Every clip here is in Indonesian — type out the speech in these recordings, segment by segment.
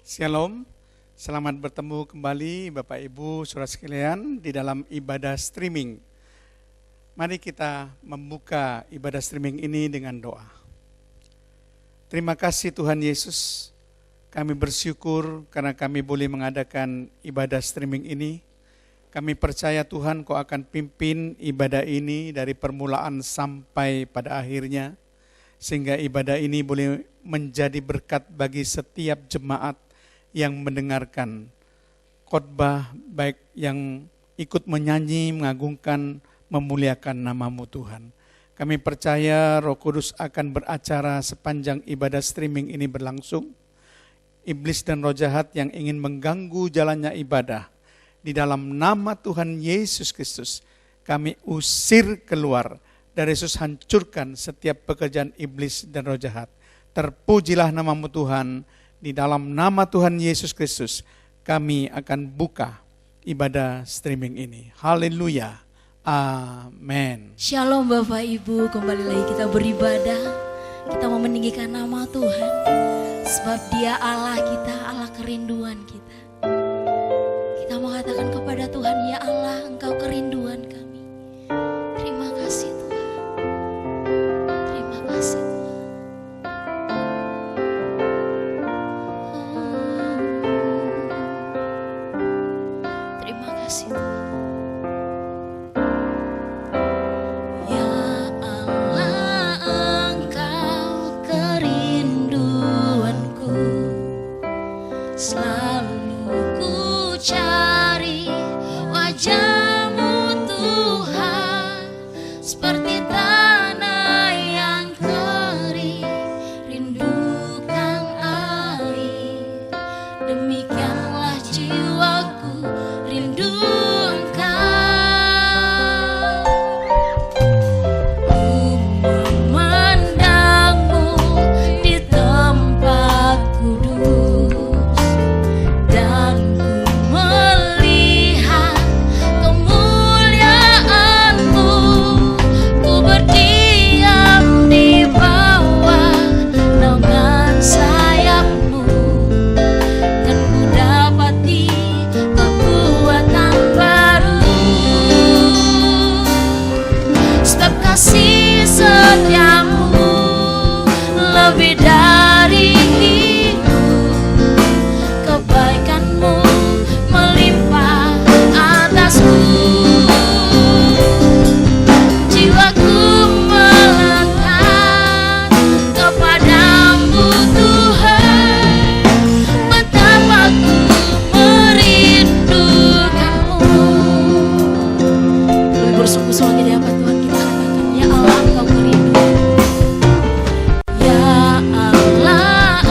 Shalom, selamat bertemu kembali Bapak Ibu Saudara sekalian di dalam ibadah streaming. Mari kita membuka ibadah streaming ini dengan doa. Terima kasih Tuhan Yesus, kami bersyukur karena kami boleh mengadakan ibadah streaming ini. Kami percaya Tuhan Kau akan pimpin ibadah ini dari permulaan sampai pada akhirnya, sehingga ibadah ini boleh menjadi berkat bagi setiap jemaat yang mendengarkan khotbah, baik yang ikut menyanyi, mengagungkan, memuliakan nama-Mu Tuhan. Kami percaya Roh Kudus akan beracara sepanjang ibadah streaming ini berlangsung. Iblis dan roh jahat yang ingin mengganggu jalannya ibadah, di dalam nama Tuhan Yesus Kristus, kami usir keluar. Dan Yesus hancurkan setiap pekerjaan iblis dan roh jahat. Terpujilah nama-Mu Tuhan. Di dalam nama Tuhan Yesus Kristus, kami akan buka ibadah streaming ini. Haleluya. Amin. Shalom Bapak Ibu, kembali lagi kita beribadah. Kita mau meninggikan nama Tuhan. Sebab Dia Allah kita, Allah kerinduan kita. Kita mau katakan kepada Tuhan, ya Allah, Engkau kerinduan kami. Terima kasih Tuhan. Terima kasih Tuhan. Terima kasih Tuhan. Ya Allah, Engkau kerinduanku. Selalu ku cari wajah-Mu Tuhan, seperti tanah yang kering rindukan air. Demikianlah jiwaku rindu Engkau. Ku memandang-Mu di tempat kudus, dan ku melihat kemuliaan-Mu. Ku berdiam di bawah naungan sayap-Mu, dan ku dapati kekuatan baru. Sebab kasih setia-Mu lebih dari hidup, kebaikan-Mu melimpah atasku. Jiwaku melekat kepadamu Tuhan, betapa ku merindukan-Mu. Boleh bersungguh-sungguh di hadapan Tuhan kita katakan, ya Allah, Engkau kerinduan. Ya Allah,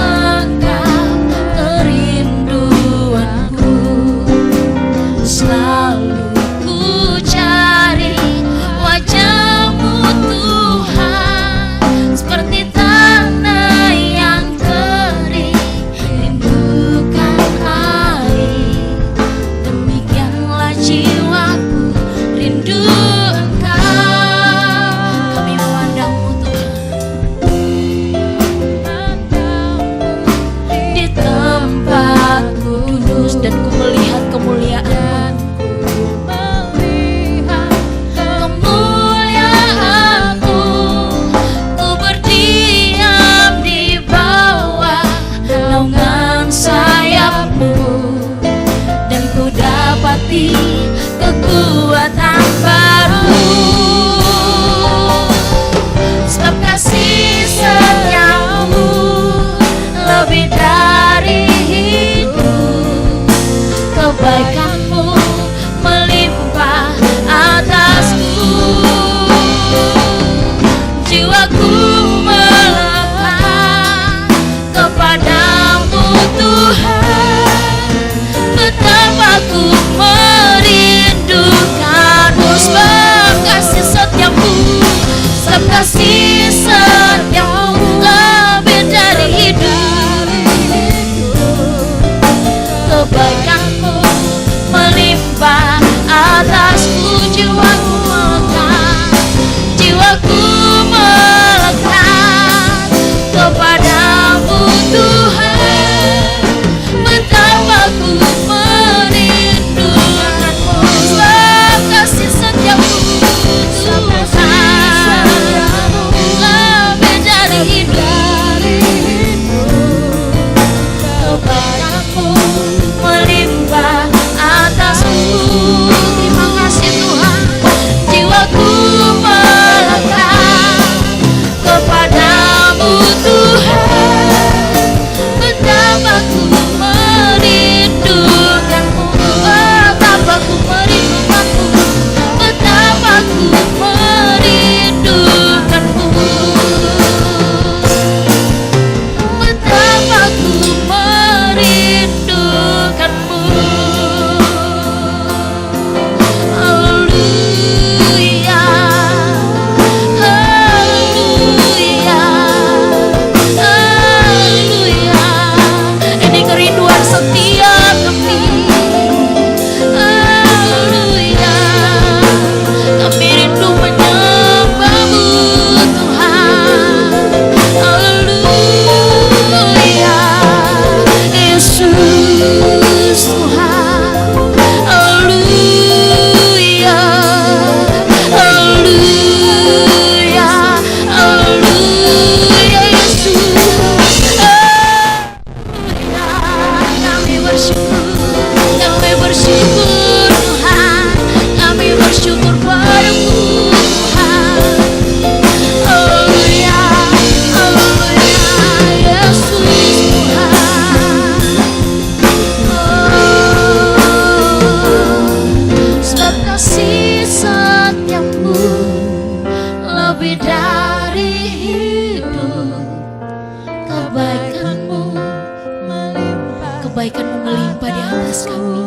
kebaikan-Mu melimpah di atas kami.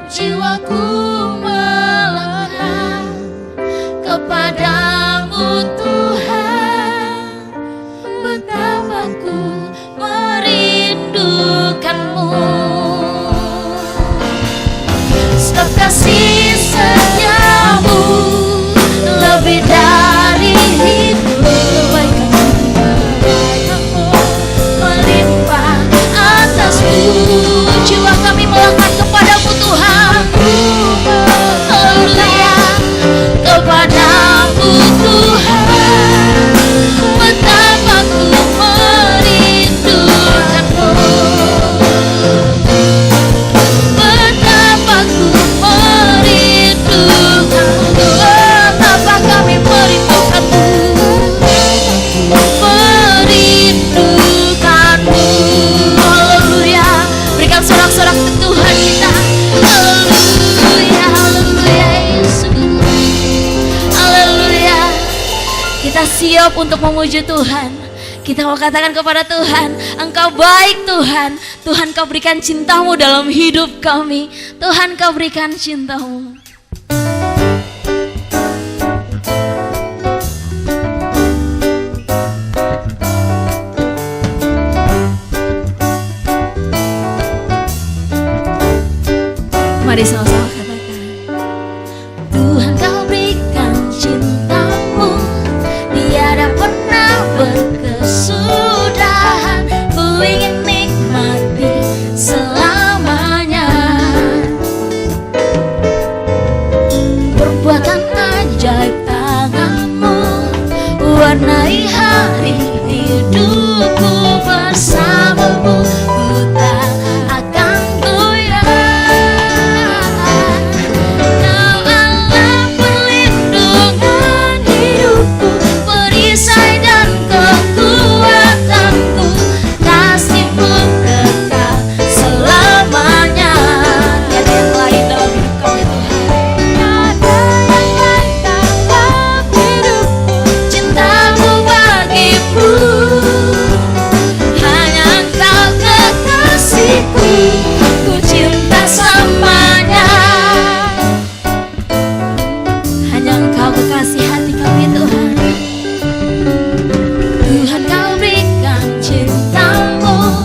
Jiwaku melekat kepadamu Tuhan, betapa ku merindukanmu. Sebab kasih setiamu lebih dari hidup, melimpah atasku. Jiwa kami melekat kepadamu Tuhan, haleluya, kepadamu Tuhan, betapa ku merindukanmu, betapa ku merindukanmu, betapa kami merindukanmu, merindukanmu. Haleluya, berikan sorak-sorak ke Tuhan kita. Haleluya, haleluya Yesus, haleluya. Kita siap untuk memuji Tuhan. Kita mau katakan kepada Tuhan, Engkau baik Tuhan. Tuhan, Kau berikan cinta-Mu dalam hidup kami. Tuhan, Kau berikan cinta-Mu. Mari sama-sama katakan, Tuhan Kau berikan cinta-Mu, tiada pernah berkesudahan. Ku ingin nikmati selamanya. Perbuatan ajaib tangan-Mu warnai hari hidupku bersama-Mu. Ku tak akan goyah. Kau Allah perlindungan hidupku, perisai dan kekuatanku. Kasih-Mu kekal selamanya. Tiada yang lain dalam hidup kami Tuhan. Tiada yang lain dalam hidupku. Cinta-Mu bagiku, hanya Engkau kekasihku. Ku cinta selamanya. Hanya Engkau kekasih hati kami Tuhan. Tuhan Kau berikan cinta-Mu,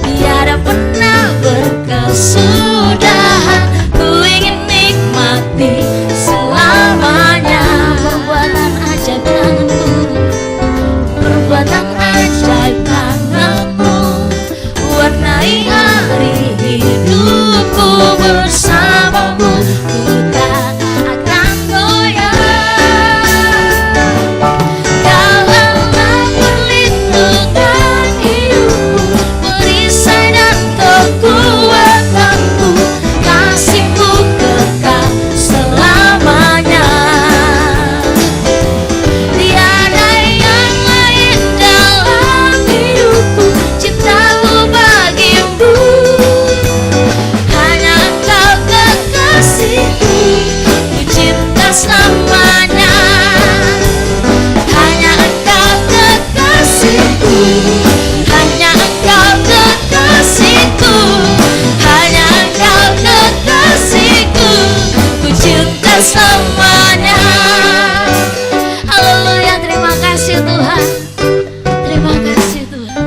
tiada pernah berkesudahan. Ku ingin nikmati selamanya. Perbuatan ajaib tangan-Mu, perbuatan ajaib tangan-Mu warnai hari hidupku bersama-Mu. Ku tak akan goyah. Kau Allah perlindungan hidupku, perisai dan kekuatanku. Kasih-Mu kekal selamanya. Tiada yang lain dalam hidupku. Cinta-Mu bagimu, hanya Engkau kekasihku. Ku cinta selamanya. Hanya Engkau kekasihku, hanya Engkau kekasihku, hanya Engkau kekasihku. Ku cinta selamanya. Haleluya, terima kasih Tuhan. Terima kasih Tuhan.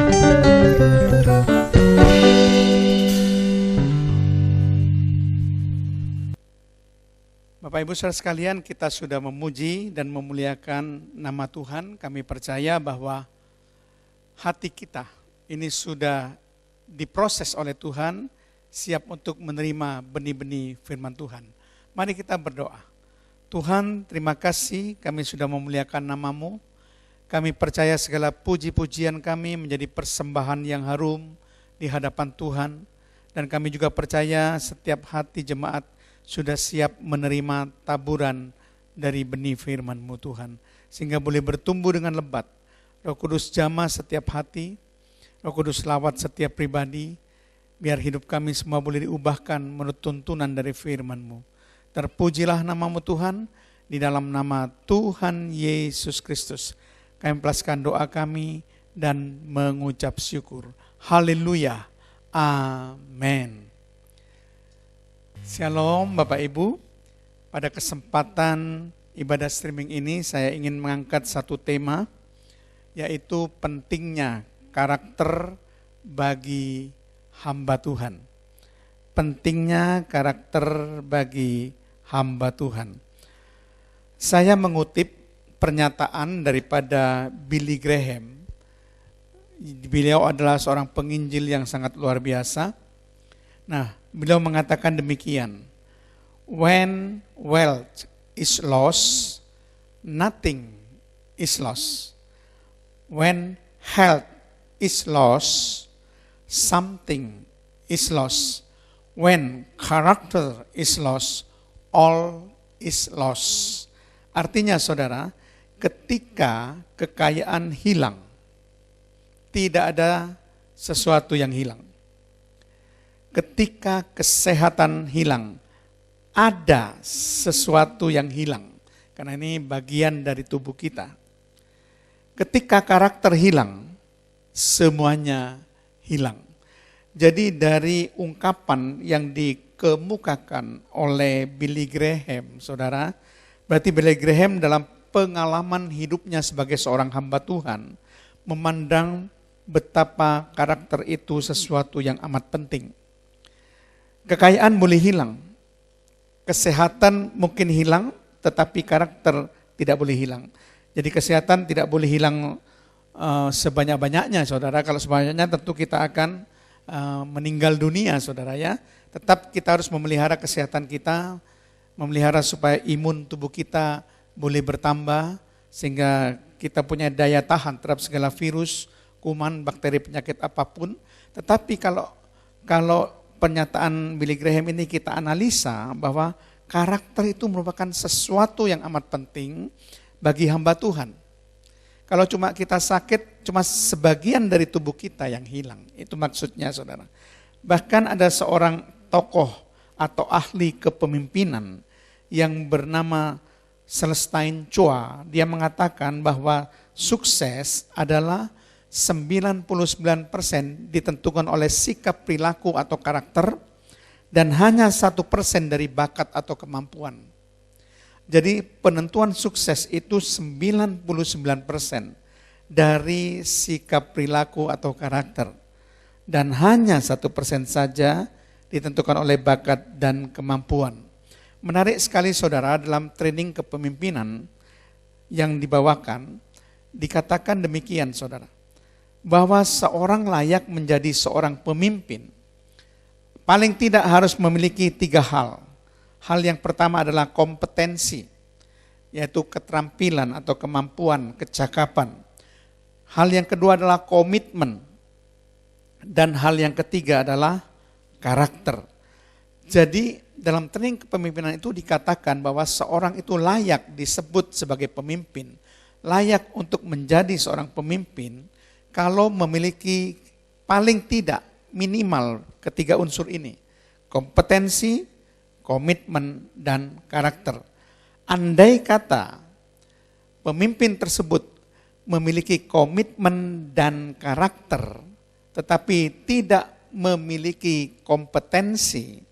Bapak Ibu Saudara sekalian, kita sudah memuji dan memuliakan nama Tuhan. Kami percaya bahwa hati kita ini sudah diproses oleh Tuhan, siap untuk menerima benih-benih firman Tuhan. Mari kita berdoa. Tuhan, terima kasih kami sudah memuliakan nama-Mu. Kami percaya segala puji-pujian kami menjadi persembahan yang harum di hadapan Tuhan. Dan kami juga percaya setiap hati jemaat sudah siap menerima taburan dari benih firman-Mu Tuhan. Sehingga boleh bertumbuh dengan lebat. Roh Kudus jamah setiap hati, Roh Kudus lawat setiap pribadi, biar hidup kami semua boleh diubahkan menurut tuntunan dari firman-Mu. Terpujilah nama-Mu Tuhan, di dalam nama Tuhan Yesus Kristus. Kami melepaskan doa kami dan mengucap syukur. Haleluya. Amin. Shalom Bapak Ibu. Pada kesempatan ibadah streaming ini saya ingin mengangkat satu tema, yaitu pentingnya karakter bagi hamba Tuhan. Pentingnya karakter bagi hamba Tuhan. Saya mengutip pernyataan daripada Billy Graham. Beliau adalah seorang penginjil yang sangat luar biasa. Nah, beliau mengatakan demikian. When wealth is lost, nothing is lost. When health is lost, something is lost. When character is lost, all is lost. Artinya saudara, ketika kekayaan hilang, tidak ada sesuatu yang hilang. Ketika kesehatan hilang, ada sesuatu yang hilang. Karena ini bagian dari tubuh kita. Ketika karakter hilang, semuanya hilang. Jadi dari ungkapan yang dikemukakan oleh Billy Graham, saudara, berarti Billy Graham dalam pengalaman hidupnya sebagai seorang hamba Tuhan, memandang betapa karakter itu sesuatu yang amat penting. Kekayaan boleh hilang, kesehatan mungkin hilang, tetapi karakter tidak boleh hilang. Jadi kesehatan tidak boleh hilang sebanyak-banyaknya, saudara. Kalau sebanyak-banyaknya tentu kita akan meninggal dunia, saudara ya. Tetap kita harus memelihara kesehatan kita, memelihara supaya imun tubuh kita boleh bertambah, sehingga kita punya daya tahan terhadap segala virus, kuman, bakteri, penyakit apapun. Tetapi kalau pernyataan Billy Graham ini kita analisa bahwa karakter itu merupakan sesuatu yang amat penting bagi hamba Tuhan. Kalau cuma kita sakit, cuma sebagian dari tubuh kita yang hilang. Itu maksudnya saudara. Bahkan ada seorang tokoh atau ahli kepemimpinan yang bernama Celestine Chua. Dia mengatakan bahwa sukses adalah 99% ditentukan oleh sikap perilaku atau karakter, dan hanya 1% dari bakat atau kemampuan. Jadi penentuan sukses itu 99% dari sikap perilaku atau karakter, dan hanya 1% saja ditentukan oleh bakat dan kemampuan. Menarik sekali saudara, dalam training kepemimpinan yang dibawakan, dikatakan demikian saudara, bahwa seorang layak menjadi seorang pemimpin, paling tidak harus memiliki 3 hal. Hal yang pertama adalah kompetensi, yaitu keterampilan atau kemampuan, kecakapan. Hal yang kedua adalah komitmen, dan hal yang ketiga adalah karakter. Jadi dalam training kepemimpinan itu dikatakan bahwa seorang itu layak disebut sebagai pemimpin, layak untuk menjadi seorang pemimpin kalau memiliki paling tidak minimal ketiga unsur ini. Kompetensi, komitmen, dan karakter. Andai kata pemimpin tersebut memiliki komitmen dan karakter, tetapi tidak memiliki kompetensi,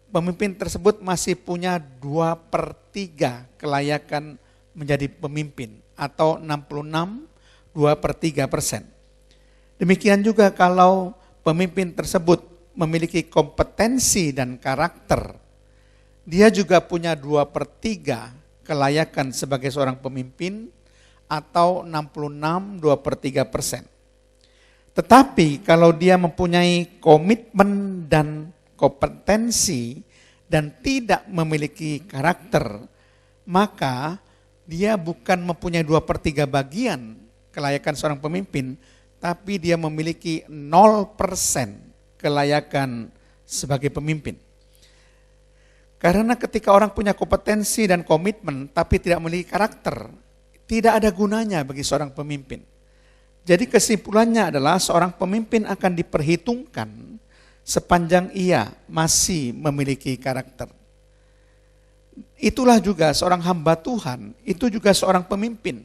pemimpin tersebut masih punya 2/3 kelayakan menjadi pemimpin, atau 66,2%. Demikian juga kalau pemimpin tersebut memiliki kompetensi dan karakter, dia juga punya 2/3 kelayakan sebagai seorang pemimpin, atau 66,2%. Tetapi kalau dia mempunyai komitmen dan kompetensi dan tidak memiliki karakter, maka dia bukan mempunyai 2/3 bagian kelayakan seorang pemimpin, tapi dia memiliki 0% kelayakan sebagai pemimpin. Karena ketika orang punya kompetensi dan komitmen tapi tidak memiliki karakter, tidak ada gunanya bagi seorang pemimpin. Jadi kesimpulannya adalah seorang pemimpin akan diperhitungkan sepanjang ia masih memiliki karakter. Itulah juga seorang hamba Tuhan, itu juga seorang pemimpin.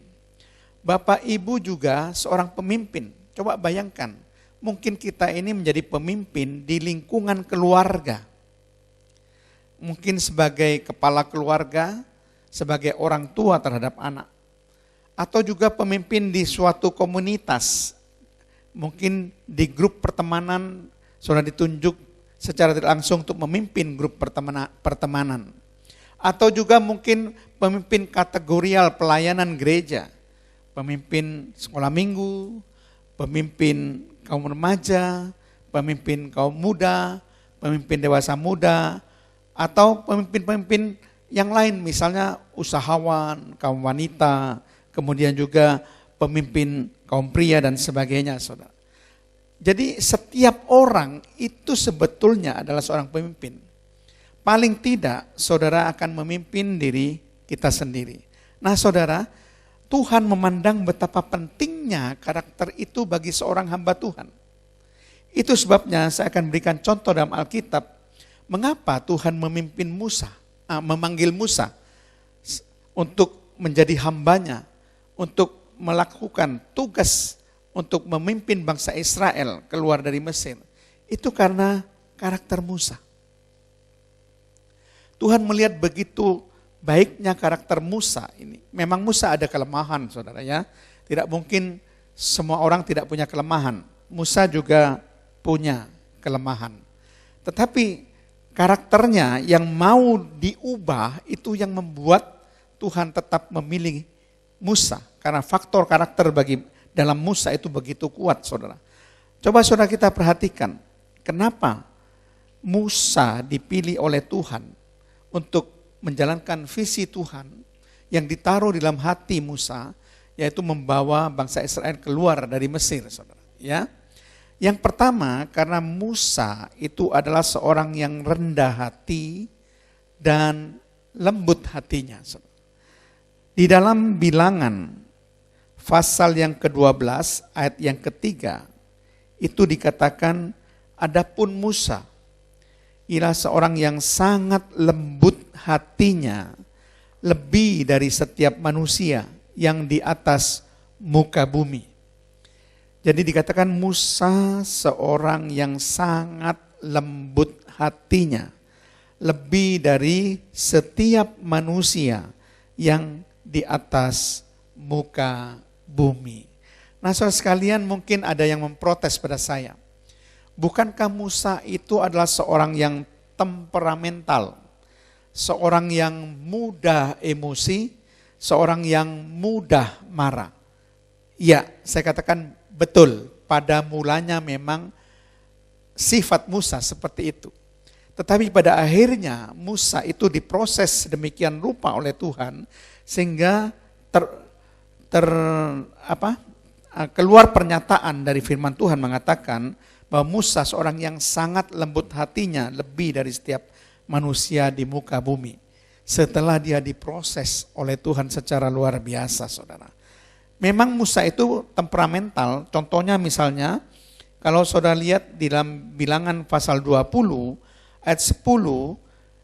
Bapak Ibu juga seorang pemimpin. Coba bayangkan, mungkin kita ini menjadi pemimpin di lingkungan keluarga. Mungkin sebagai kepala keluarga, sebagai orang tua terhadap anak. Atau juga pemimpin di suatu komunitas. Mungkin di grup pertemanan sudah ditunjuk secara tidak langsung untuk memimpin grup pertemanan. Atau juga mungkin pemimpin kategorial pelayanan gereja. Pemimpin sekolah minggu, pemimpin kaum remaja, pemimpin kaum muda, pemimpin dewasa muda, atau pemimpin-pemimpin yang lain, misalnya usahawan, kaum wanita, kemudian juga pemimpin kaum pria dan sebagainya, saudara. Jadi setiap orang itu sebetulnya adalah seorang pemimpin. Paling tidak saudara akan memimpin diri kita sendiri. Nah saudara, Tuhan memandang betapa pentingnya karakter itu bagi seorang hamba Tuhan. Itu sebabnya saya akan berikan contoh dalam Alkitab. Mengapa Tuhan memanggil Musa untuk menjadi hambanya, untuk melakukan tugas untuk memimpin bangsa Israel keluar dari Mesir. Itu karena karakter Musa. Tuhan melihat begitu baiknya karakter Musa ini. Memang Musa ada kelemahan, saudara ya. Tidak mungkin semua orang tidak punya kelemahan. Musa juga punya kelemahan. Tetapi karakternya yang mau diubah itu yang membuat Tuhan tetap memilih Musa. Karena faktor karakter dalam Musa itu begitu kuat, saudara. Coba saudara kita perhatikan, kenapa Musa dipilih oleh Tuhan untuk menjalankan visi Tuhan yang ditaruh di dalam hati Musa, yaitu membawa bangsa Israel keluar dari Mesir, saudara. Ya, yang pertama karena Musa itu adalah seorang yang rendah hati dan lembut hatinya, saudara. Di dalam Bilangan pasal yang ke-12 ayat yang ketiga itu dikatakan, adapun Musa ialah seorang yang sangat lembut hatinya, lebih dari setiap manusia yang di atas muka bumi. Jadi dikatakan Musa seorang yang sangat lembut hatinya, lebih dari setiap manusia yang di atas muka bumi. Nah saudara sekalian, mungkin ada yang memprotes pada saya. Bukankah Musa itu adalah seorang yang temperamental, seorang yang mudah emosi, seorang yang mudah marah? Ya, saya katakan betul, pada mulanya memang sifat Musa seperti itu. Tetapi pada akhirnya Musa itu diproses demikian rupa oleh Tuhan sehingga keluar pernyataan dari firman Tuhan mengatakan bahwa Musa seorang yang sangat lembut hatinya, lebih dari setiap manusia di muka bumi. Setelah dia diproses oleh Tuhan secara luar biasa, saudara. Memang Musa itu temperamental, contohnya misalnya kalau saudara lihat di dalam Bilangan pasal 20 ayat 10,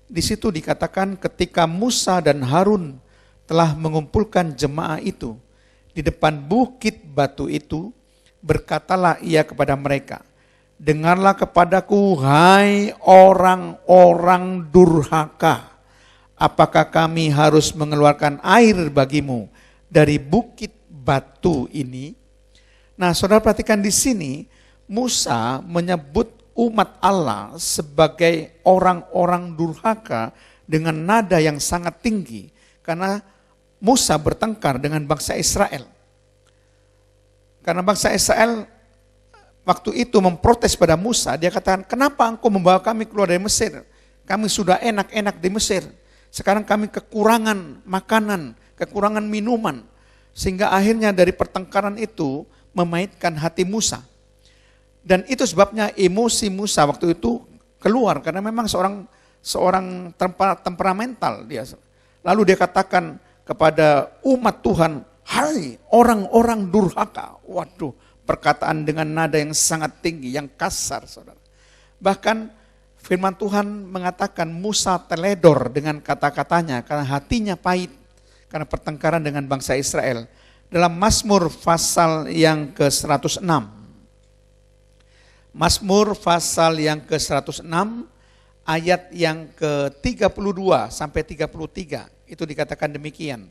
di situ dikatakan ketika Musa dan Harun telah mengumpulkan jemaah itu di depan bukit batu itu, berkatalah ia kepada mereka, dengarlah kepadaku, hai orang-orang durhaka, apakah kami harus mengeluarkan air bagimu dari bukit batu ini? Nah, saudara perhatikan di sini, Musa menyebut umat Allah sebagai orang-orang durhaka dengan nada yang sangat tinggi, karena Musa bertengkar dengan bangsa Israel. Karena bangsa Israel waktu itu memprotes pada Musa, dia katakan, kenapa engkau membawa kami keluar dari Mesir? Kami sudah enak-enak di Mesir. Sekarang kami kekurangan makanan, kekurangan minuman. Sehingga akhirnya dari pertengkaran itu memaitkan hati Musa. Dan itu sebabnya emosi Musa waktu itu keluar, karena memang seorang temperamental dia. Lalu dia katakan kepada umat Tuhan, hai orang-orang durhaka. Waduh, perkataan dengan nada yang sangat tinggi, yang kasar, saudara. Bahkan firman Tuhan mengatakan Musa teledor dengan kata-katanya karena hatinya pahit karena pertengkaran dengan bangsa Israel. dalam Mazmur pasal yang ke-106. Mazmur pasal yang ke-106 ayat yang ke-32 sampai 33 itu dikatakan demikian.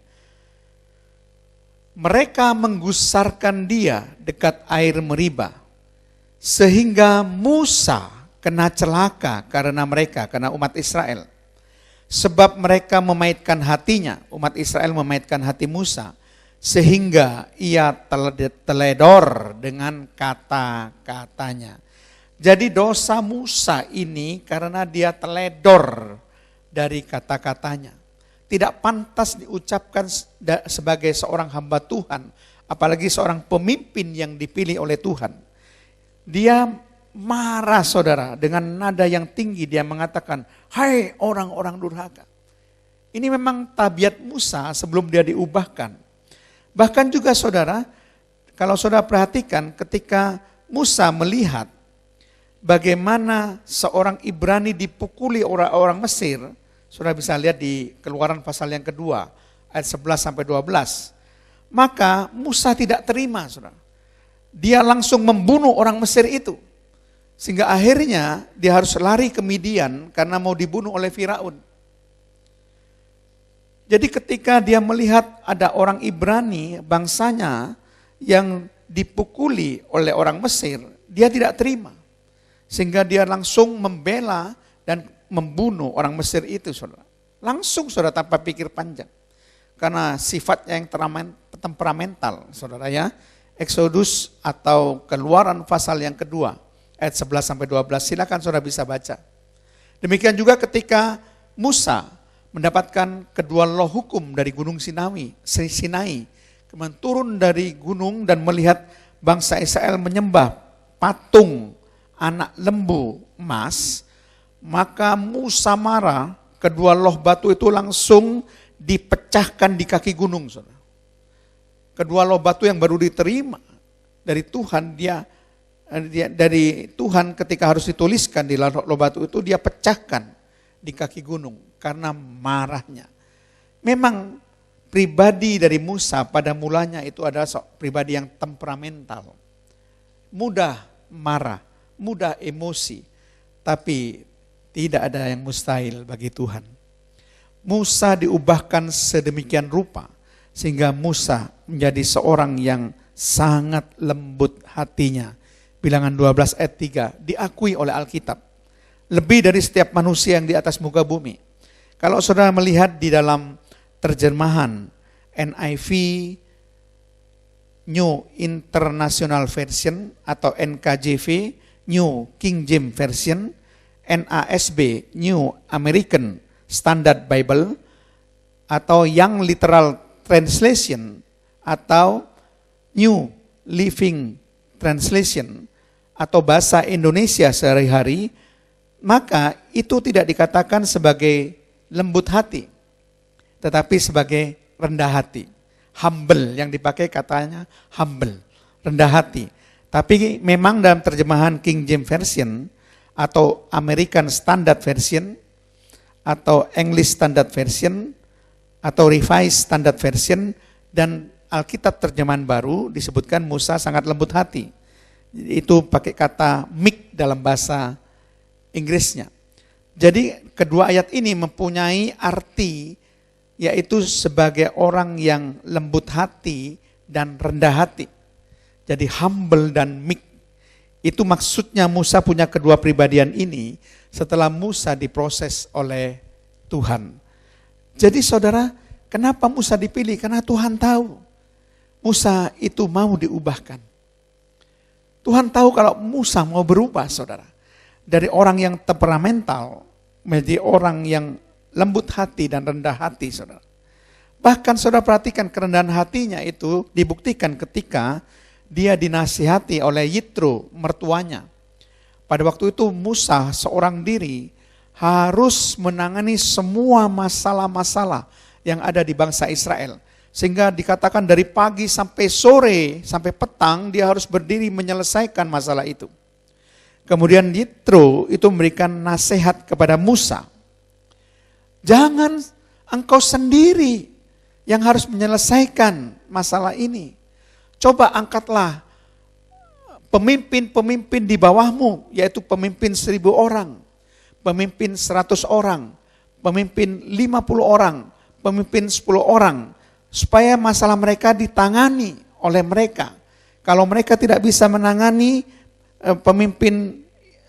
Mereka menggusarkan dia dekat air Meriba, sehingga Musa kena celaka karena mereka, karena umat Israel. Sebab mereka memaitkan hatinya, umat Israel memaitkan hati Musa, sehingga ia teledor dengan kata-katanya. Jadi dosa Musa ini karena dia teledor dari kata-katanya. Tidak pantas diucapkan sebagai seorang hamba Tuhan, apalagi seorang pemimpin yang dipilih oleh Tuhan. Dia marah saudara, dengan nada yang tinggi dia mengatakan, hai orang-orang durhaka. Ini memang tabiat Musa sebelum dia diubahkan. Bahkan juga saudara, kalau saudara perhatikan ketika Musa melihat bagaimana seorang Ibrani dipukuli orang-orang Mesir, saudara bisa lihat di Keluaran pasal yang kedua, ayat 11 sampai 12. Maka Musa tidak terima, saudara. Dia langsung membunuh orang Mesir itu. Sehingga akhirnya dia harus lari ke Midian karena mau dibunuh oleh Firaun. Jadi ketika dia melihat ada orang Ibrani, bangsanya yang dipukuli oleh orang Mesir, dia tidak terima. Sehingga dia langsung membela dan membunuh orang Mesir itu, saudara. Langsung, saudara, tanpa pikir panjang. Karena sifatnya yang temperamental, saudara ya. Exodus atau Keluaran pasal yang kedua, ayat 11 sampai 12. Silakan saudara bisa baca. Demikian juga ketika Musa mendapatkan kedua loh hukum dari gunung Sinai, kemudian turun dari gunung dan melihat bangsa Israel menyembah patung anak lembu emas, maka Musa marah, kedua loh batu itu langsung dipecahkan di kaki gunung. Saudara. Kedua loh batu yang baru diterima dari Tuhan, dari Tuhan ketika harus dituliskan di loh batu itu, dia pecahkan di kaki gunung karena marahnya. Memang pribadi dari Musa pada mulanya itu adalah pribadi yang temperamental, mudah marah, mudah emosi, tapi tidak ada yang mustahil bagi Tuhan. Musa diubahkan sedemikian rupa sehingga Musa menjadi seorang yang sangat lembut hatinya. Bilangan 12 ayat 3 diakui oleh Alkitab. Lebih dari setiap manusia yang di atas muka bumi. Kalau saudara melihat di dalam terjemahan NIV, New International Version atau NKJV, New King James Version, NASB, New American Standard Bible, atau Young Literal Translation, atau New Living Translation, atau bahasa Indonesia sehari-hari, maka itu tidak dikatakan sebagai lembut hati, tetapi sebagai rendah hati. Humble, yang dipakai katanya humble, rendah hati. Tapi memang dalam terjemahan King James Version, atau American Standard Version, atau English Standard Version, atau Revised Standard Version, dan Alkitab terjemahan baru disebutkan Musa sangat lembut hati. Itu pakai kata meek dalam bahasa Inggrisnya. Jadi kedua ayat ini mempunyai arti, yaitu sebagai orang yang lembut hati dan rendah hati. Jadi humble dan meek. Itu maksudnya Musa punya kedua pribadian ini setelah Musa diproses oleh Tuhan. Jadi saudara, kenapa Musa dipilih? Karena Tuhan tahu Musa itu mau diubahkan. Tuhan tahu kalau Musa mau berubah, saudara. Dari orang yang temperamental menjadi orang yang lembut hati dan rendah hati, saudara. Bahkan saudara perhatikan kerendahan hatinya itu dibuktikan ketika dia dinasihati oleh Yitro, mertuanya. Pada waktu itu Musa seorang diri harus menangani semua masalah-masalah yang ada di bangsa Israel. Sehingga dikatakan dari pagi sampai sore, sampai petang dia harus berdiri menyelesaikan masalah itu. Kemudian Yitro itu memberikan nasihat kepada Musa. Jangan engkau sendiri yang harus menyelesaikan masalah ini. Coba angkatlah pemimpin-pemimpin di bawahmu, yaitu pemimpin 1000 orang, pemimpin 100 orang, pemimpin 50 orang, pemimpin 10 orang, supaya masalah mereka ditangani oleh mereka. Kalau mereka tidak bisa menangani pemimpin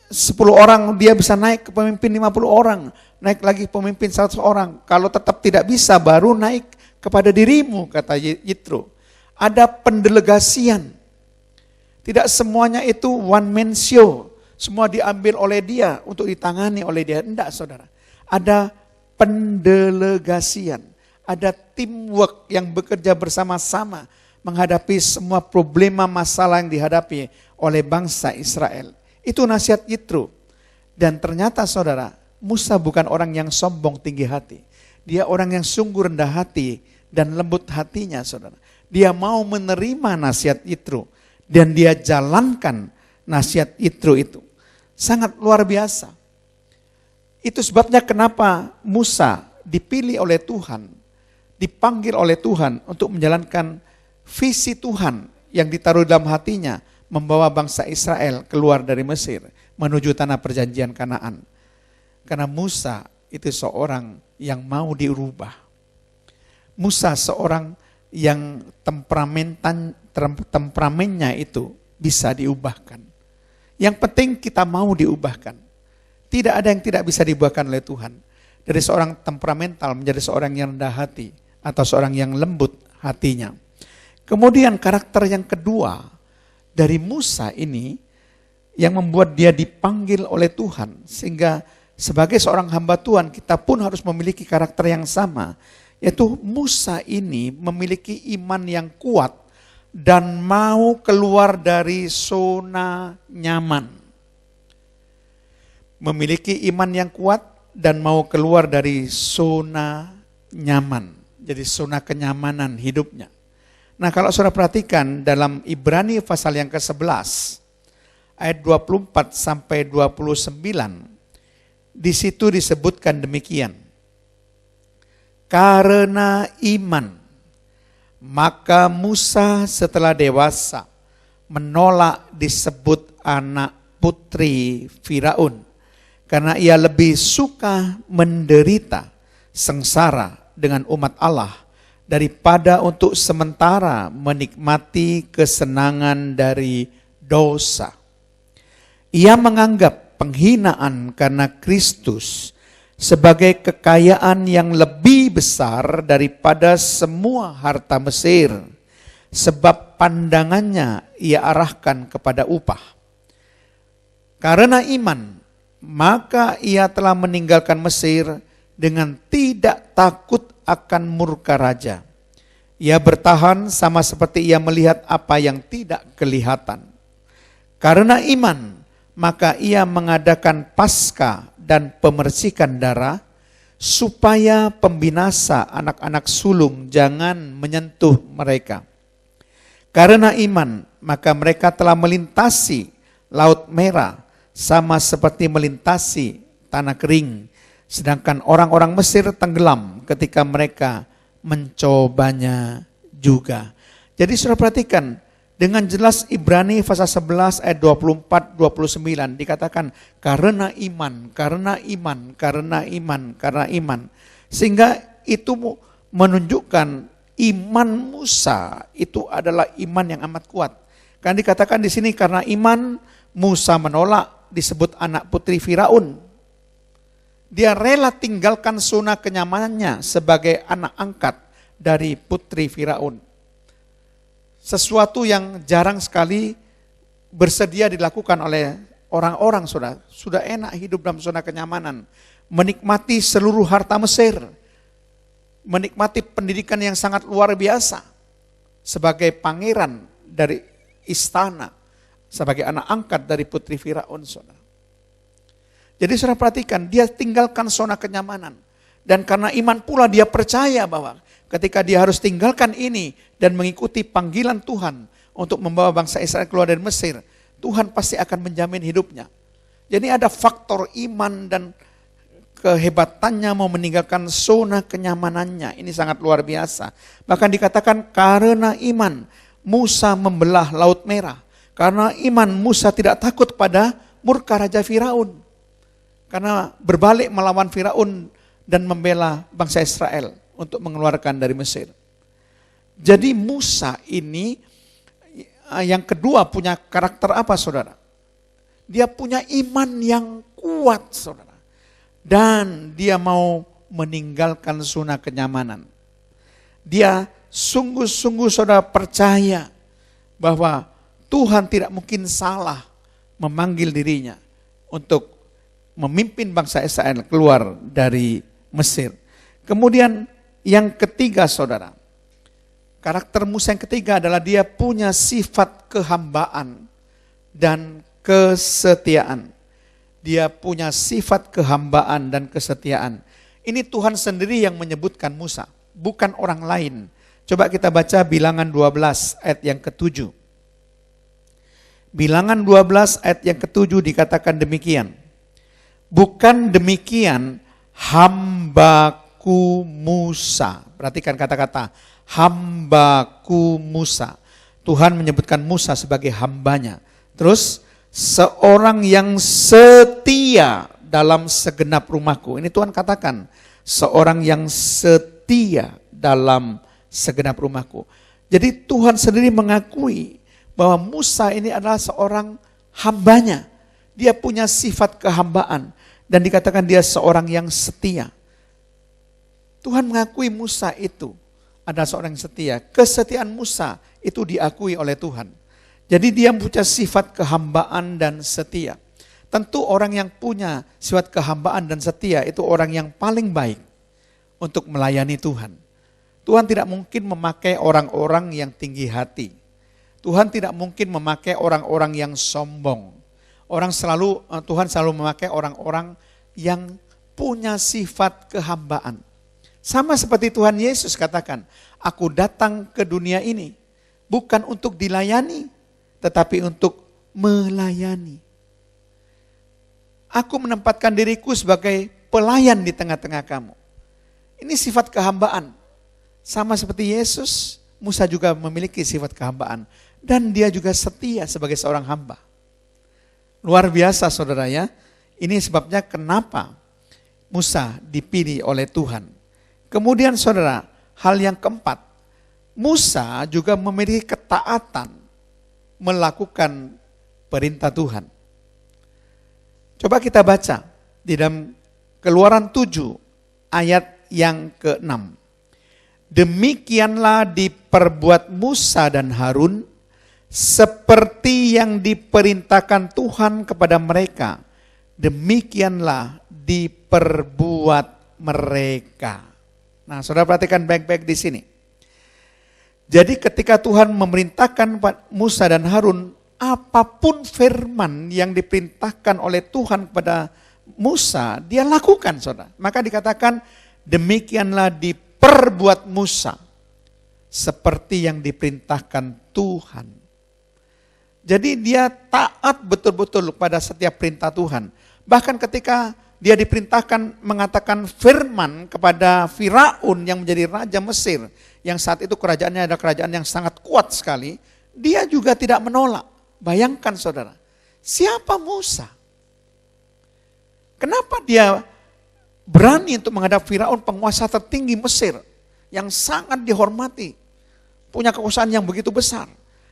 10 orang, dia bisa naik ke pemimpin 50 orang, naik lagi pemimpin 100 orang. Kalau tetap tidak bisa, baru naik kepada dirimu, kata Yitro. Ada pendelegasian. Tidak semuanya itu one man show. Semua diambil oleh dia untuk ditangani oleh dia. Tidak, saudara. Ada pendelegasian. Ada teamwork yang bekerja bersama-sama menghadapi semua problema masalah yang dihadapi oleh bangsa Israel. Itu nasihat Yitro. Dan ternyata saudara, Musa bukan orang yang sombong tinggi hati. Dia orang yang sungguh rendah hati dan lembut hatinya, saudara. Dia mau menerima nasihat Yitro dan dia jalankan nasihat Yitro itu. Sangat luar biasa. Itu sebabnya kenapa Musa dipilih oleh Tuhan, dipanggil oleh Tuhan untuk menjalankan visi Tuhan yang ditaruh dalam hatinya, membawa bangsa Israel keluar dari Mesir menuju tanah perjanjian Kanaan. Karena Musa itu seorang yang mau dirubah. Musa seorang yang temperamennya itu bisa diubahkan. Yang penting kita mau diubahkan. Tidak ada yang tidak bisa diubahkan oleh Tuhan. Dari seorang temperamental menjadi seorang yang rendah hati atau seorang yang lembut hatinya. Kemudian karakter yang kedua dari Musa ini yang membuat dia dipanggil oleh Tuhan. Sehingga sebagai seorang hamba Tuhan kita pun harus memiliki karakter yang sama. Yaitu Musa ini memiliki iman yang kuat dan mau keluar dari zona nyaman. Memiliki iman yang kuat dan mau keluar dari zona nyaman. Jadi zona kenyamanan hidupnya. Nah kalau saudara perhatikan dalam Ibrani pasal yang ke-11 ayat 24 sampai 29 di situ disebutkan demikian. Karena iman maka Musa setelah dewasa menolak disebut anak putri Firaun karena ia lebih suka menderita sengsara dengan umat Allah daripada untuk sementara menikmati kesenangan dari dosa. Ia menganggap penghinaan karena Kristus sebagai kekayaan yang lebih besar daripada semua harta Mesir, sebab pandangannya ia arahkan kepada upah. Karena iman, maka ia telah meninggalkan Mesir dengan tidak takut akan murka raja. Ia bertahan sama seperti ia melihat apa yang tidak kelihatan. Karena iman, maka ia mengadakan Paskah dan pembersihan darah, supaya pembinasa anak-anak sulung jangan menyentuh mereka. Karena iman, maka mereka telah melintasi Laut Merah, sama seperti melintasi tanah kering. Sedangkan orang-orang Mesir tenggelam ketika mereka mencobanya juga. Jadi saudara perhatikan, dengan jelas Ibrani pasal 11 ayat 24-29 dikatakan karena iman, karena iman, karena iman, karena iman. Sehingga itu menunjukkan iman Musa itu adalah iman yang amat kuat. Kan dikatakan di sini karena iman Musa menolak disebut anak putri Firaun. Dia rela tinggalkan zona kenyamanannya sebagai anak angkat dari putri Firaun. Sesuatu yang jarang sekali bersedia dilakukan oleh orang-orang sudah enak hidup dalam zona kenyamanan, menikmati seluruh harta Mesir, menikmati pendidikan yang sangat luar biasa sebagai pangeran dari istana, sebagai anak angkat dari putri Firaun, saudara. Jadi saudara perhatikan, dia tinggalkan zona kenyamanan dan karena iman pula dia percaya bahwa ketika dia harus tinggalkan ini dan mengikuti panggilan Tuhan untuk membawa bangsa Israel keluar dari Mesir, Tuhan pasti akan menjamin hidupnya. Jadi ada faktor iman dan kehebatannya mau meninggalkan zona kenyamanannya. Ini sangat luar biasa. Bahkan dikatakan karena iman Musa membelah Laut Merah. Karena iman Musa tidak takut pada murka Raja Firaun. Karena berbalik melawan Firaun dan membela bangsa Israel untuk mengeluarkan dari Mesir. Jadi Musa ini yang kedua punya karakter apa saudara? Dia punya iman yang kuat saudara. Dan dia mau meninggalkan zona kenyamanan. Dia sungguh-sungguh saudara percaya bahwa Tuhan tidak mungkin salah memanggil dirinya untuk memimpin bangsa Israel keluar dari Mesir. Kemudian yang ketiga saudara, karakter Musa yang ketiga adalah dia punya sifat kehambaan dan kesetiaan. Dia punya sifat kehambaan dan kesetiaan. Ini Tuhan sendiri yang menyebutkan Musa, bukan orang lain. Coba kita baca Bilangan 12 ayat yang ke-7. Bilangan 12 ayat yang ke-7 dikatakan demikian. Bukan demikian hambaku Musa. Perhatikan kata-kata hambaku Musa. Tuhan menyebutkan Musa sebagai hambanya. Terus seorang yang setia dalam segenap rumahku. Ini Tuhan katakan seorang yang setia dalam segenap rumahku. Jadi Tuhan sendiri mengakui bahwa Musa ini adalah seorang hambanya. Dia punya sifat kehambaan dan dikatakan dia seorang yang setia. Tuhan mengakui Musa itu adalah seorang yang setia. Kesetiaan Musa itu diakui oleh Tuhan. Jadi dia punya sifat kehambaan dan setia. Tentu orang yang punya sifat kehambaan dan setia itu orang yang paling baik untuk melayani Tuhan. Tuhan tidak mungkin memakai orang-orang yang tinggi hati. Tuhan tidak mungkin memakai orang-orang yang sombong. Tuhan selalu memakai orang-orang yang punya sifat kehambaan. Sama seperti Tuhan Yesus katakan, aku datang ke dunia ini bukan untuk dilayani, tetapi untuk melayani. Aku menempatkan diriku sebagai pelayan di tengah-tengah kamu. Ini sifat kehambaan. Sama seperti Yesus, Musa juga memiliki sifat kehambaan. Dan dia juga setia sebagai seorang hamba. Luar biasa saudara ya. Ini sebabnya kenapa Musa dipilih oleh Tuhan. Kemudian saudara, hal yang keempat. Musa juga memiliki ketaatan melakukan perintah Tuhan. Coba kita baca di dalam Keluaran 7 ayat yang ke-6. Demikianlah diperbuat Musa dan Harun seperti yang diperintahkan Tuhan kepada mereka. Demikianlah diperbuat mereka. Nah, saudara perhatikan baik-baik di sini. Jadi ketika Tuhan memerintahkan Musa dan Harun, apapun firman yang diperintahkan oleh Tuhan kepada Musa, dia lakukan saudara. Maka dikatakan demikianlah diperbuat Musa seperti yang diperintahkan Tuhan. Jadi dia taat betul-betul pada setiap perintah Tuhan. Bahkan ketika dia diperintahkan mengatakan firman kepada Firaun yang menjadi raja Mesir, yang saat itu kerajaannya adalah kerajaan yang sangat kuat sekali, dia juga tidak menolak. Bayangkan saudara, siapa Musa? Kenapa dia berani untuk menghadap Firaun, penguasa tertinggi Mesir, yang sangat dihormati, punya kekuasaan yang begitu besar.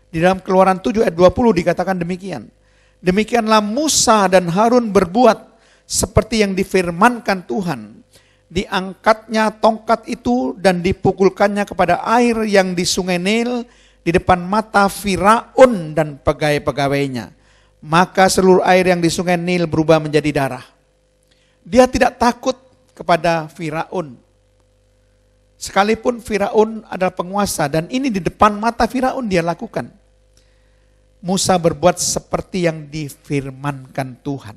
Di dalam Keluaran 7 ayat 20 dikatakan demikian. Demikianlah Musa dan Harun berbuat seperti yang difirmankan Tuhan. Diangkatnya tongkat itu dan dipukulkannya kepada air yang di sungai Nil di depan mata Firaun dan pegawai-pegawainya. Maka seluruh air yang di sungai Nil berubah menjadi darah. Dia tidak takut kepada Firaun. Sekalipun Firaun adalah penguasa dan ini di depan mata Firaun dia lakukan. Musa berbuat seperti yang difirmankan Tuhan.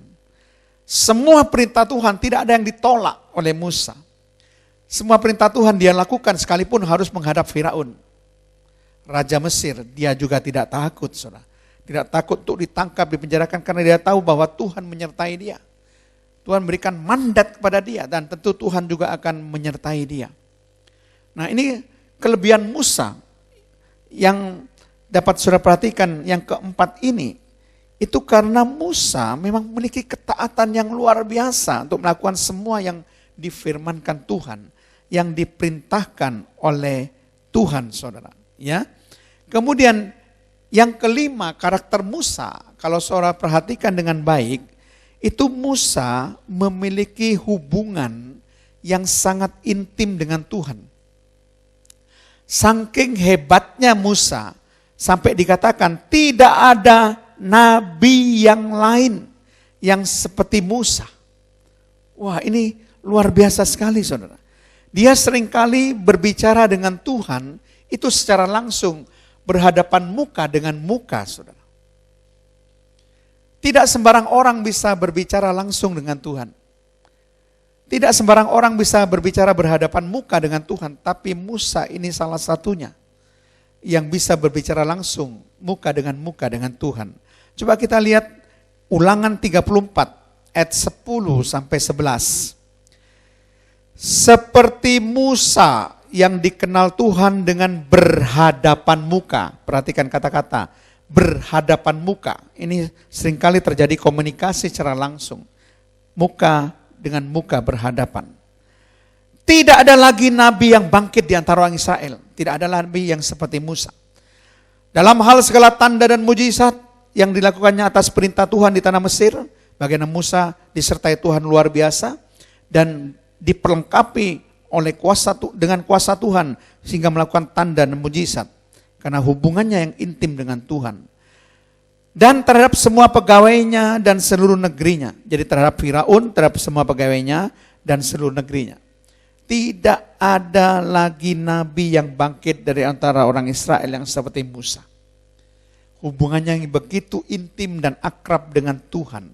Semua perintah Tuhan tidak ada yang ditolak oleh Musa. Semua perintah Tuhan dia lakukan sekalipun harus menghadap Firaun. Raja Mesir, dia juga tidak takut saudara. Tidak takut untuk ditangkap, dipenjarakan karena dia tahu bahwa Tuhan menyertai dia. Tuhan berikan mandat kepada dia dan tentu Tuhan juga akan menyertai dia. Nah, ini kelebihan Musa yang dapat saudara perhatikan yang keempat ini. Itu karena Musa memang memiliki ketaatan yang luar biasa untuk melakukan semua yang difirmankan Tuhan, yang diperintahkan oleh Tuhan, saudara. Ya. Kemudian yang kelima, karakter Musa, kalau saudara perhatikan dengan baik, itu Musa memiliki hubungan yang sangat intim dengan Tuhan. Saking hebatnya Musa, sampai dikatakan tidak ada nabi yang lain yang seperti Musa. Wah, ini luar biasa sekali, saudara. Dia seringkali berbicara dengan Tuhan itu secara langsung, berhadapan muka dengan muka, saudara. Tidak sembarang orang bisa berbicara langsung dengan Tuhan. Tidak sembarang orang bisa berbicara berhadapan muka dengan Tuhan, tapi Musa ini salah satunya yang bisa berbicara langsung muka dengan Tuhan. Coba kita lihat Ulangan 34 ayat 10 sampai 11. Seperti Musa yang dikenal Tuhan dengan berhadapan muka. Perhatikan kata-kata berhadapan muka. Ini seringkali terjadi komunikasi secara langsung. Muka dengan muka berhadapan. Tidak ada lagi nabi yang bangkit di antara orang Israel. Tidak ada nabi yang seperti Musa. Dalam hal segala tanda dan mujizat yang dilakukannya atas perintah Tuhan di tanah Mesir, bagaimana Musa disertai Tuhan luar biasa dan diperlengkapi oleh dengan kuasa Tuhan sehingga melakukan tanda dan mujizat karena hubungannya yang intim dengan Tuhan. Dan terhadap semua pegawainya dan seluruh negerinya. Jadi terhadap Firaun, terhadap semua pegawainya dan seluruh negerinya. Tidak ada lagi nabi yang bangkit dari antara orang Israel yang seperti Musa. Hubungannya yang begitu intim dan akrab dengan Tuhan.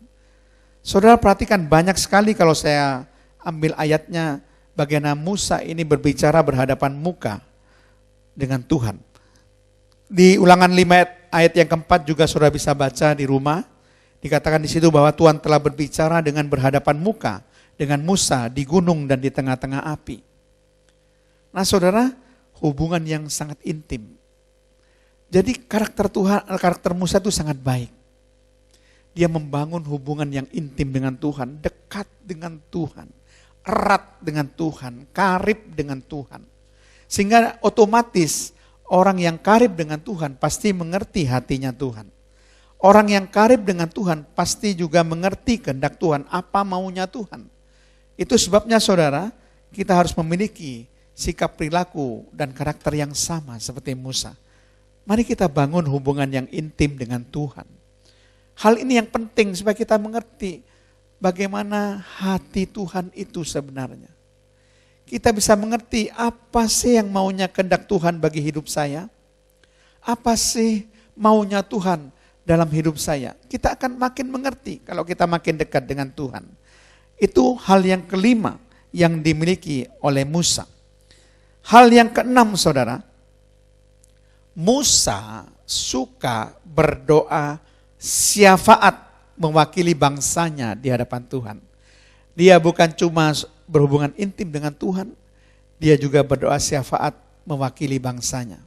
Saudara perhatikan banyak sekali kalau saya ambil ayatnya bagaimana Musa ini berbicara berhadapan muka dengan Tuhan. Di Ulangan 5 ayat yang keempat juga saudara bisa baca di rumah. Dikatakan di situ bahwa Tuhan telah berbicara dengan berhadapan muka dengan Musa di gunung dan di tengah-tengah api. Nah saudara, hubungan yang sangat intim. Jadi karakter Musa itu sangat baik. Dia membangun hubungan yang intim dengan Tuhan, dekat dengan Tuhan, erat dengan Tuhan, karib dengan Tuhan. Sehingga otomatis orang yang karib dengan Tuhan pasti mengerti hatinya Tuhan. Orang yang karib dengan Tuhan pasti juga mengerti kehendak Tuhan, apa maunya Tuhan. Itu sebabnya saudara, kita harus memiliki sikap perilaku dan karakter yang sama seperti Musa. Mari kita bangun hubungan yang intim dengan Tuhan. Hal ini yang penting supaya kita mengerti bagaimana hati Tuhan itu sebenarnya. Kita bisa mengerti apa sih yang maunya kehendak Tuhan bagi hidup saya. Apa sih maunya Tuhan dalam hidup saya. Kita akan makin mengerti kalau kita makin dekat dengan Tuhan. Itu hal yang kelima yang dimiliki oleh Musa. Hal yang keenam saudara. Musa suka berdoa syafaat mewakili bangsanya di hadapan Tuhan. Dia bukan cuma berhubungan intim dengan Tuhan, dia juga berdoa syafaat mewakili bangsanya.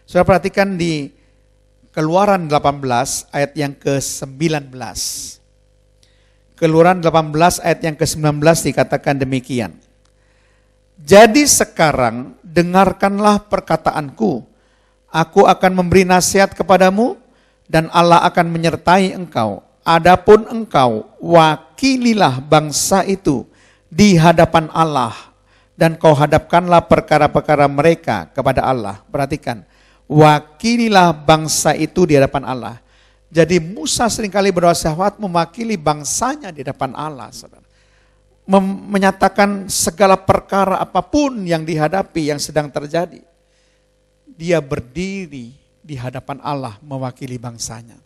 Saudara perhatikan di Keluaran 18 ayat yang ke-19. Keluaran 18 ayat yang ke-19 dikatakan demikian. Jadi sekarang dengarkanlah perkataanku. Aku akan memberi nasihat kepadamu dan Allah akan menyertai engkau. Adapun engkau wakililah bangsa itu di hadapan Allah dan kau hadapkanlah perkara-perkara mereka kepada Allah. Perhatikan, wakililah bangsa itu di hadapan Allah. Jadi Musa seringkali berdoa syafaat mewakili bangsanya di hadapan Allah, saudara. Menyatakan segala perkara apapun yang dihadapi, yang sedang terjadi. Dia berdiri di hadapan Allah mewakili bangsanya.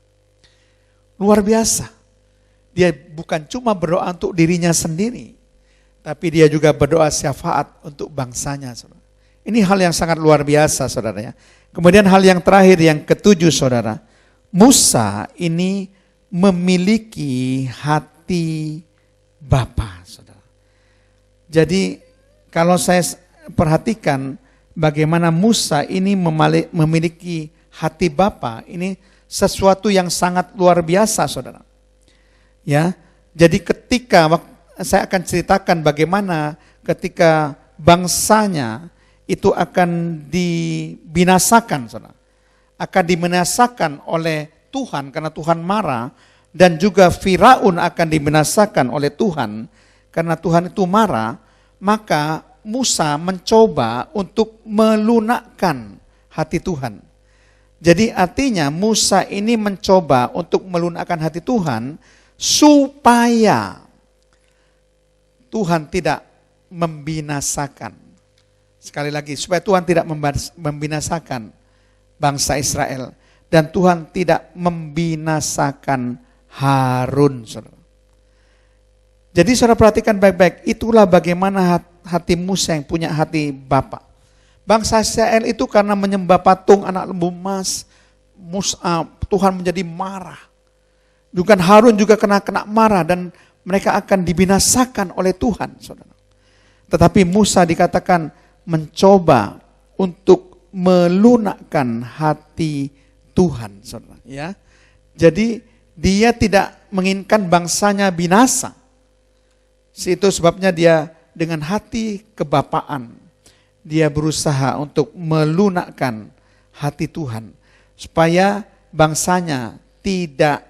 Luar biasa. Dia bukan cuma berdoa untuk dirinya sendiri, tapi dia juga berdoa syafaat untuk bangsanya, saudara. Ini hal yang sangat luar biasa, saudara ya. Kemudian hal yang terakhir, yang ketujuh, saudara. Musa ini memiliki hati Bapa, saudara. Jadi kalau saya perhatikan bagaimana Musa ini memiliki hati Bapa, ini sesuatu yang sangat luar biasa, saudara. Ya, jadi ketika saya akan ceritakan bagaimana ketika bangsanya itu akan dibinasakan, saudara. Akan dibinasakan oleh Tuhan karena Tuhan marah, dan juga Firaun akan dibinasakan oleh Tuhan karena Tuhan itu marah, maka Musa mencoba untuk melunakkan hati Tuhan. Jadi artinya Musa ini mencoba untuk melunakkan hati Tuhan supaya Tuhan tidak membinasakan. Sekali lagi, supaya Tuhan tidak membinasakan bangsa Israel. Dan Tuhan tidak membinasakan Harun, saudara. Jadi saudara perhatikan baik-baik, itulah bagaimana hati Musa yang punya hati Bapa. Bangsa Israel itu karena menyembah patung anak lembu emas, Tuhan menjadi marah. Juga Harun juga kena marah dan mereka akan dibinasakan oleh Tuhan, saudara. Tetapi Musa dikatakan mencoba untuk melunakkan hati Tuhan, saudara. Ya, jadi dia tidak menginginkan bangsanya binasa. Itu sebabnya dia dengan hati kebapaan, dia berusaha untuk melunakkan hati Tuhan supaya bangsanya tidak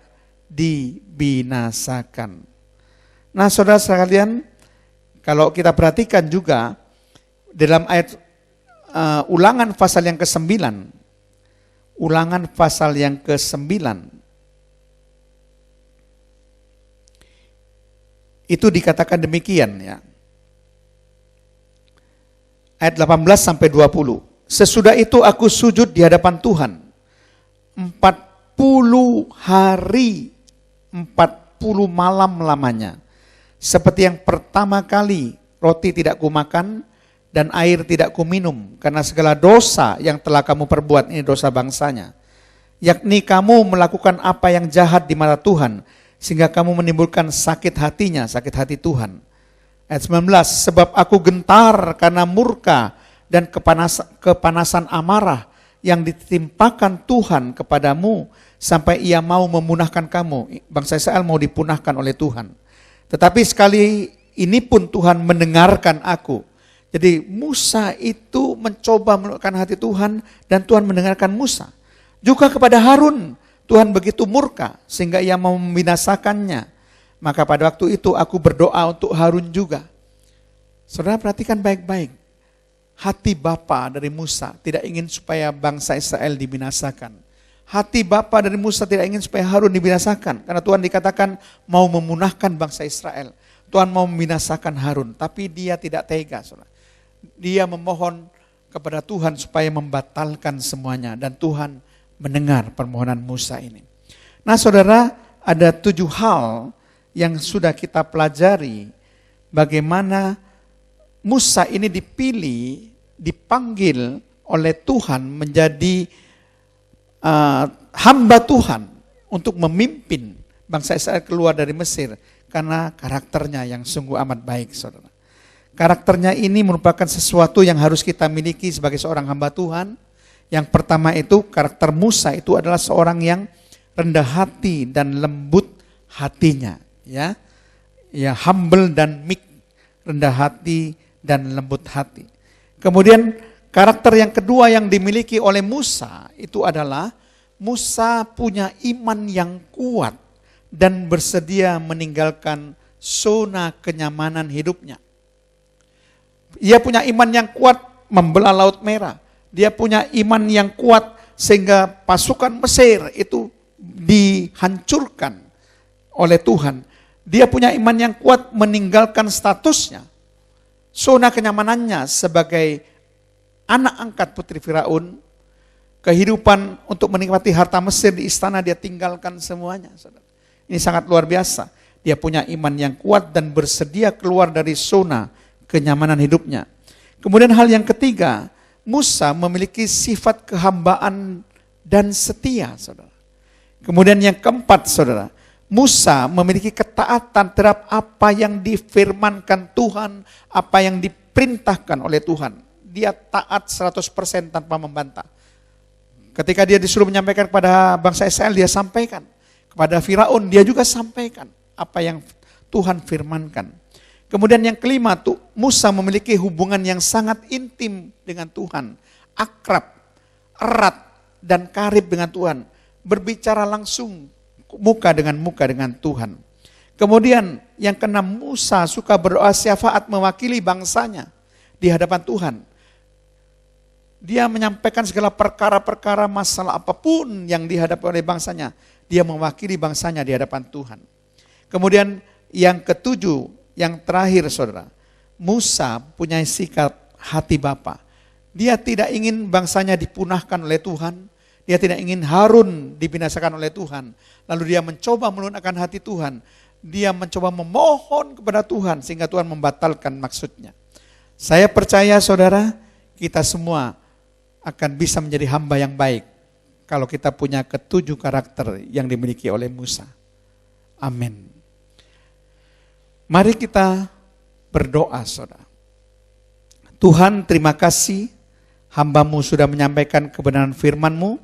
dibinasakan. Nah, saudara sekalian, kalau kita perhatikan juga dalam ayat Ulangan pasal yang ke-9, Ulangan pasal yang ke-9, itu dikatakan demikian, ya. Ayat 18 sampai 20. Sesudah itu aku sujud di hadapan Tuhan 40 hari 40 malam lamanya. Seperti yang pertama kali roti tidak kumakan dan air tidak kuminum, karena segala dosa yang telah kamu perbuat, ini dosa bangsanya. Yakni kamu melakukan apa yang jahat di mata Tuhan, sehingga kamu menimbulkan sakit hatinya, sakit hati Tuhan. Ayat 19, sebab aku gentar karena murka dan kepanasan amarah yang ditimpakan Tuhan kepadamu, sampai ia mau memunahkan kamu. Bangsa Israel mau dipunahkan oleh Tuhan. Tetapi sekali ini pun Tuhan mendengarkan aku. Jadi Musa itu mencoba melunakkan hati Tuhan dan Tuhan mendengarkan Musa. Juga kepada Harun Tuhan begitu murka sehingga ia mau membinasakannya. Maka pada waktu itu aku berdoa untuk Harun juga. Saudara perhatikan baik-baik. Hati Bapa dari Musa tidak ingin supaya bangsa Israel dibinasakan. Hati Bapa dari Musa tidak ingin supaya Harun dibinasakan. Karena Tuhan dikatakan mau memunahkan bangsa Israel. Tuhan mau membinasakan Harun. Tapi dia tidak tega, saudara. Dia memohon kepada Tuhan supaya membatalkan semuanya. Dan Tuhan mendengar permohonan Musa ini. Nah saudara, ada 7 hal yang sudah kita pelajari. Bagaimana Musa ini dipilih, dipanggil oleh Tuhan menjadi hamba Tuhan untuk memimpin bangsa Israel keluar dari Mesir. Karena karakternya yang sungguh amat baik, saudara. Karakternya ini merupakan sesuatu yang harus kita miliki sebagai seorang hamba Tuhan. Yang pertama itu, karakter Musa itu adalah seorang yang rendah hati dan lembut hatinya. Ya, humble dan meek, rendah hati dan lembut hati. Kemudian karakter yang kedua yang dimiliki oleh Musa itu adalah Musa punya iman yang kuat dan bersedia meninggalkan zona kenyamanan hidupnya. Ia punya iman yang kuat membelah Laut Merah. Dia punya iman yang kuat sehingga pasukan Mesir itu dihancurkan oleh Tuhan. Dia punya iman yang kuat meninggalkan statusnya, zona kenyamanannya sebagai anak angkat putri Firaun. Kehidupan untuk menikmati harta Mesir di istana dia tinggalkan semuanya. Ini sangat luar biasa. Dia punya iman yang kuat dan bersedia keluar dari zona kenyamanan hidupnya. Kemudian hal yang ketiga, Musa memiliki sifat kehambaan dan setia, saudara. Kemudian yang keempat, saudara, Musa memiliki ketaatan terhadap apa yang difirmankan Tuhan, apa yang diperintahkan oleh Tuhan. Dia taat 100% tanpa membantah. Ketika dia disuruh menyampaikan kepada bangsa Israel, dia sampaikan. Kepada Firaun, dia juga sampaikan apa yang Tuhan firmankan. Kemudian yang kelima, Musa memiliki hubungan yang sangat intim dengan Tuhan. Akrab, erat, dan karib dengan Tuhan. Berbicara langsung, muka dengan Tuhan. Kemudian yang keenam, Musa suka berdoa syafaat mewakili bangsanya di hadapan Tuhan. Dia menyampaikan segala perkara-perkara masalah apapun yang dihadapi oleh bangsanya. Dia mewakili bangsanya di hadapan Tuhan. Kemudian yang ketujuh, yang terakhir saudara, Musa punya sikap hati bapa. Dia tidak ingin bangsanya dipunahkan oleh Tuhan. Dia tidak ingin Harun dibinasakan oleh Tuhan. Lalu dia mencoba melunakkan hati Tuhan. Dia mencoba memohon kepada Tuhan sehingga Tuhan membatalkan maksudnya. Saya percaya saudara, kita semua akan bisa menjadi hamba yang baik kalau kita punya ketujuh karakter yang dimiliki oleh Musa. Amin. Mari kita berdoa saudara. Tuhan, terima kasih hamba-Mu sudah menyampaikan kebenaran firman-Mu.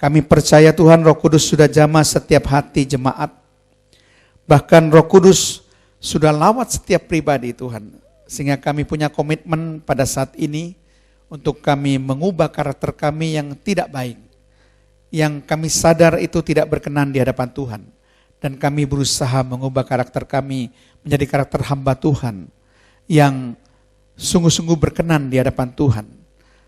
Kami percaya Tuhan, Roh Kudus sudah jamah setiap hati jemaat. Bahkan Roh Kudus sudah lawat setiap pribadi Tuhan. Sehingga kami punya komitmen pada saat ini untuk kami mengubah karakter kami yang tidak baik. Yang kami sadar itu tidak berkenan di hadapan Tuhan. Dan kami berusaha mengubah karakter kami menjadi karakter hamba Tuhan. Yang sungguh-sungguh berkenan di hadapan Tuhan.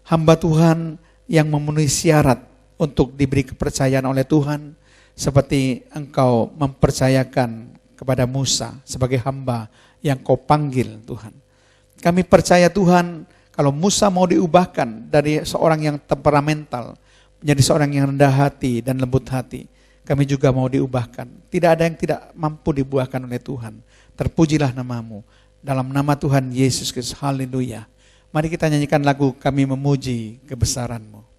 Hamba Tuhan yang memenuhi syarat untuk diberi kepercayaan oleh Tuhan. Seperti Engkau mempercayakan kepada Musa sebagai hamba yang Kau panggil Tuhan. Kami percaya Tuhan, kalau Musa mau diubahkan dari seorang yang temperamental menjadi seorang yang rendah hati dan lembut hati, kami juga mau diubahkan. Tidak ada yang tidak mampu dibuahkan oleh Tuhan. Terpujilah nama-Mu. Dalam nama Tuhan Yesus Kristus, haleluya. Mari kita nyanyikan lagu Kami Memuji Kebesaran-Mu.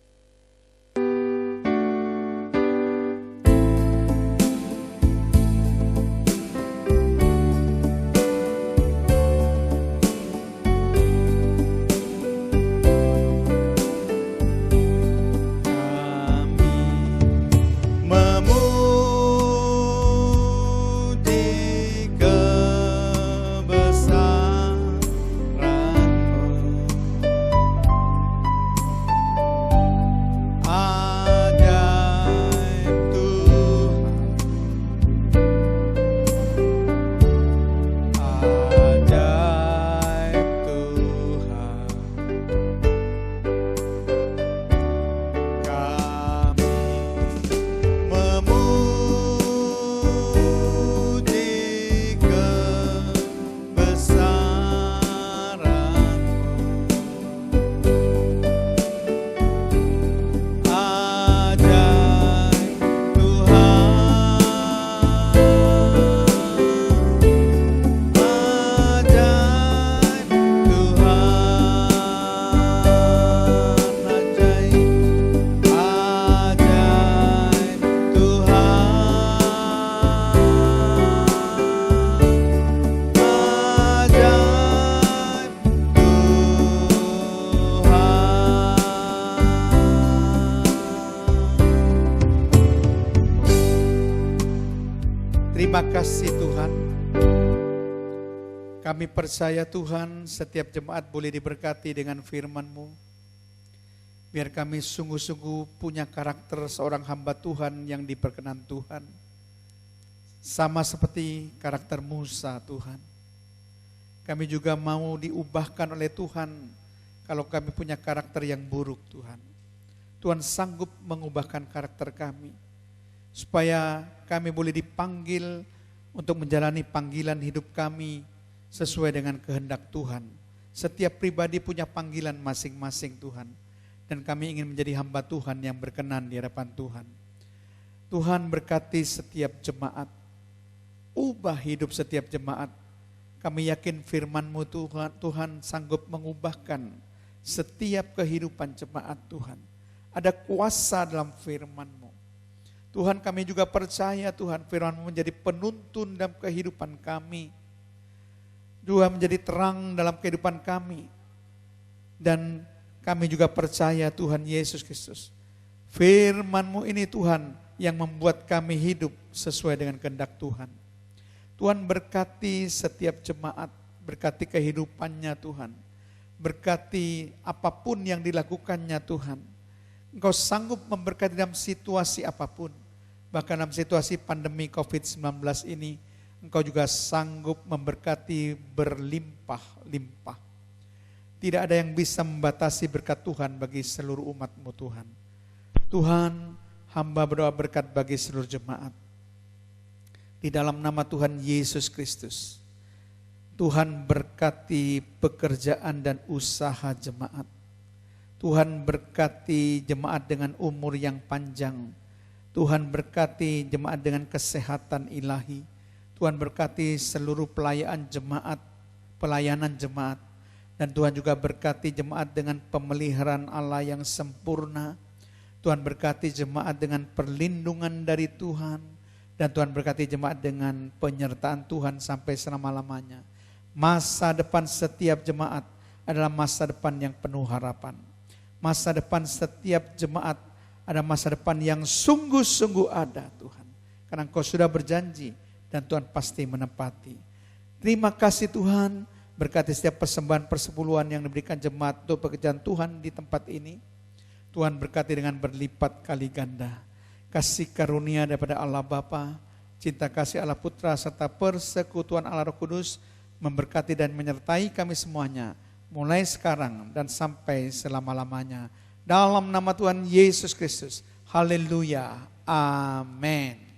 Terima kasih Tuhan. Kami percaya Tuhan setiap jemaat boleh diberkati dengan firman-Mu. Biar kami sungguh-sungguh punya karakter seorang hamba Tuhan yang diperkenan Tuhan. Sama seperti karakter Musa Tuhan. Kami juga mau diubahkan oleh Tuhan kalau kami punya karakter yang buruk Tuhan. Tuhan sanggup mengubahkan karakter kami. Supaya kami boleh dipanggil untuk menjalani panggilan hidup kami sesuai dengan kehendak Tuhan. Setiap pribadi punya panggilan masing-masing Tuhan. Dan kami ingin menjadi hamba Tuhan yang berkenan di hadapan Tuhan. Tuhan berkati setiap jemaat. Ubah hidup setiap jemaat. Kami yakin firman-Mu Tuhan sanggup mengubahkan setiap kehidupan jemaat Tuhan. Ada kuasa dalam firman-Mu. Tuhan, kami juga percaya Tuhan firman-Mu menjadi penuntun dalam kehidupan kami. Tuhan menjadi terang dalam kehidupan kami. Dan kami juga percaya Tuhan Yesus Kristus, firman-Mu ini Tuhan yang membuat kami hidup sesuai dengan kehendak Tuhan. Tuhan berkati setiap jemaat, berkati kehidupannya Tuhan. Berkati apapun yang dilakukannya Tuhan. Engkau sanggup memberkati dalam situasi apapun. Bahkan dalam situasi pandemi COVID-19 ini, Engkau juga sanggup memberkati berlimpah-limpah. Tidak ada yang bisa membatasi berkat Tuhan bagi seluruh umat-Mu Tuhan. Tuhan, hamba berdoa berkat bagi seluruh jemaat. Di dalam nama Tuhan Yesus Kristus, Tuhan berkati pekerjaan dan usaha jemaat. Tuhan berkati jemaat dengan umur yang panjang. Tuhan berkati jemaat dengan kesehatan ilahi. Tuhan berkati seluruh pelayanan jemaat. Dan Tuhan juga berkati jemaat dengan pemeliharaan Allah yang sempurna. Tuhan berkati jemaat dengan perlindungan dari Tuhan. Dan Tuhan berkati jemaat dengan penyertaan Tuhan sampai selama-lamanya. Masa depan setiap jemaat adalah masa depan yang penuh harapan. Masa depan setiap jemaat ada masa depan yang sungguh-sungguh ada Tuhan. Karena Engkau sudah berjanji dan Tuhan pasti menepati. Terima kasih Tuhan, berkati setiap persembahan persepuluhan yang diberikan jemaat untuk pekerjaan Tuhan di tempat ini. Tuhan berkati dengan berlipat kali ganda. Kasih karunia daripada Allah Bapa, cinta kasih Allah Putra serta persekutuan Allah Roh Kudus memberkati dan menyertai kami semuanya mulai sekarang dan sampai selama-lamanya. Dalam nama Tuhan Yesus Kristus. Haleluya. Amin.